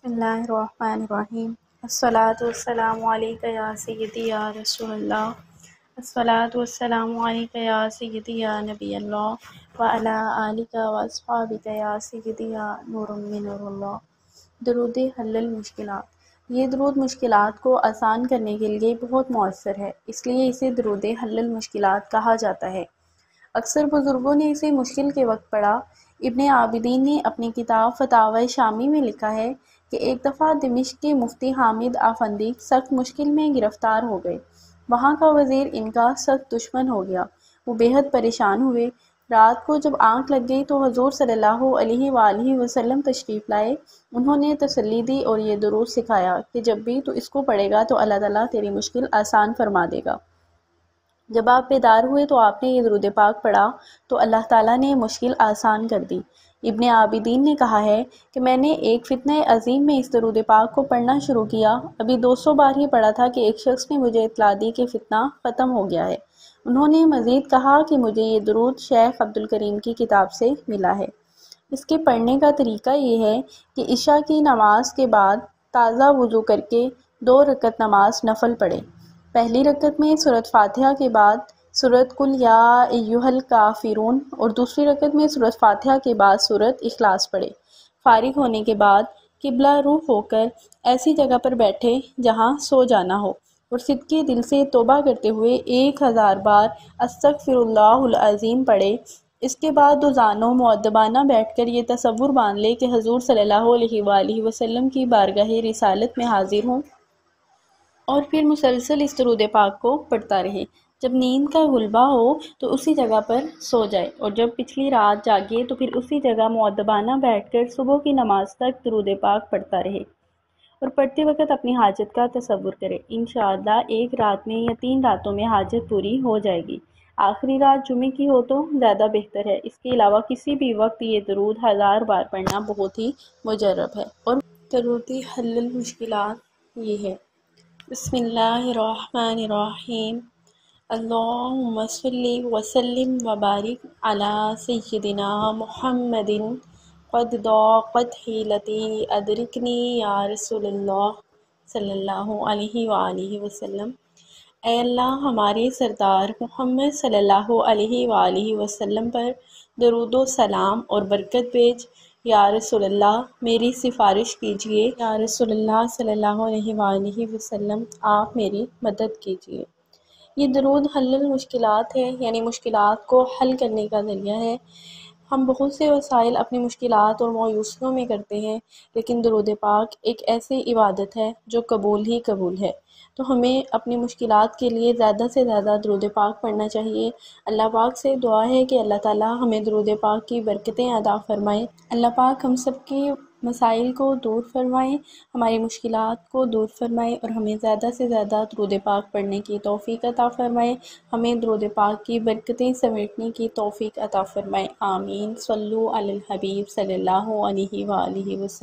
بسم اللہ الرحمن الرحیم الصلاۃ والسلام علیک یا سیدی یا رسول اللہ الصلاۃ والسلام علیک یا سیدی یا نبی اللہ وعلی آلک واصحابک یا سیدی یا نور من نور اللہ۔ درود حل المشکلات۔ یہ درود مشکلات کو آسان کرنے کے لیے بہت مؤثر ہے، اس لیے اسے درود حل المشکلات کہا جاتا ہے۔ اکثر بزرگوں نے اسے مشکل کے وقت پڑھا۔ ابن عابدین نے اپنی کتاب فتاوی شامی میں لکھا ہے کہ ایک دفعہ دمشق کے مفتی حامد آفندی سخت مشکل میں گرفتار ہو گئے۔ وہاں کا وزیر ان کا سخت دشمن ہو گیا۔ وہ بے حد پریشان ہوئے۔ رات کو جب آنکھ لگ گئی تو حضور صلی اللہ علیہ وآلہ وسلم تشریف لائے۔ انہوں نے تسلی دی اور یہ درود سکھایا کہ جب بھی تو اس کو پڑھے گا تو اللہ تعالیٰ تیری مشکل آسان فرما دے گا۔ جب آپ بیدار ہوئے تو آپ نے یہ درود پاک پڑھا تو اللہ تعالیٰ نے مشکل آسان کر دی۔ ابن عابدین نے کہا ہے کہ میں نے ایک فتنہ عظیم میں اس درود پاک کو پڑھنا شروع کیا، ابھی 200 بار ہی پڑھا تھا کہ ایک شخص نے مجھے اطلاع دی کہ فتنہ ختم ہو گیا ہے۔ انہوں نے مزید کہا کہ مجھے یہ درود شیخ عبدالکریم کی کتاب سے ملا ہے۔ اس کے پڑھنے کا طریقہ یہ ہے کہ عشاء کی نماز کے بعد تازہ وضو کر کے 2 رکعت نماز نفل پڑھے۔ پہلی رکعت میں سورۃ فاتحہ کے بعد سورۃ قل یا ایھا الکافرون اور دوسری رکعت میں سورۃ فاتحہ کے بعد سورۃ اخلاص پڑھے۔ فارغ ہونے کے بعد قبلہ رخ ہو کر ایسی جگہ پر بیٹھے جہاں سو جانا ہو اور صدقے دل سے توبہ کرتے ہوئے 1000 بار استغفر اللہ العظیم پڑھے۔ اس کے بعد دوزانوں مؤدبانہ بیٹھ کر یہ تصور باندھ لے کہ حضور صلی اللہ علیہ وآلہ وسلم کی بارگاہ رسالت میں حاضر ہوں اور پھر مسلسل اس درود پاک کو پڑھتا رہے۔ جب نیند کا غلبہ ہو تو اسی جگہ پر سو جائے اور جب پچھلی رات جاگے تو پھر اسی جگہ مؤدبانہ بیٹھ کر صبح کی نماز تک درود پاک پڑھتا رہے اور پڑھتے وقت اپنی حاجت کا تصور کرے۔ انشاءاللہ ایک رات میں یا 3 راتوں میں حاجت پوری ہو جائے گی۔ آخری رات جمعے کی ہو تو زیادہ بہتر ہے۔ اس کے علاوہ کسی بھی وقت یہ درود 1000 بار پڑھنا بہت ہی مجرب ہے۔ اور درود حل المشکلات یہ ہے: بسم اللہ الرحمن الرحیم، اللہم صلی وسلم وبارک علی سیدنا محمد قد ضاقت حیلتی ادرکنی یا رسول اللہ صلی اللہ علیہ وآلہ وسلم۔ اے اللہ ہمارے سردار محمد صلی اللہ علیہ وآلہ وسلم پر درود و سلام اور برکت بھیج۔ یا رسول اللہ میری سفارش کیجئے۔ یا رسول اللہ صلی اللہ علیہ وآلہ وسلم آپ میری مدد کیجئے۔ یہ درود حل المشکلات ہے، یعنی مشکلات کو حل کرنے کا ذریعہ ہے۔ ہم بہت سے وسائل اپنی مشکلات اور مایوسیوں میں کرتے ہیں، لیکن درود پاک ایک ایسی عبادت ہے جو قبول ہی قبول ہے۔ تو ہمیں اپنی مشکلات کے لیے زیادہ سے زیادہ درود پاک پڑھنا چاہیے۔ اللہ پاک سے دعا ہے کہ اللہ تعالیٰ ہمیں درود پاک کی برکتیں عطا فرمائیں۔ اللہ پاک ہم سب کی مسائل کو دور فرمائیں، ہماری مشکلات کو دور فرمائیں اور ہمیں زیادہ سے زیادہ درود پاک پڑھنے کی توفیق عطا فرمائیں۔ ہمیں درود پاک کی برکتیں سمیٹنے کی توفیق عطا فرمائیں۔ آمین۔ صلو علی الحبیب صلی اللہ علیہ وآلہ وسلم۔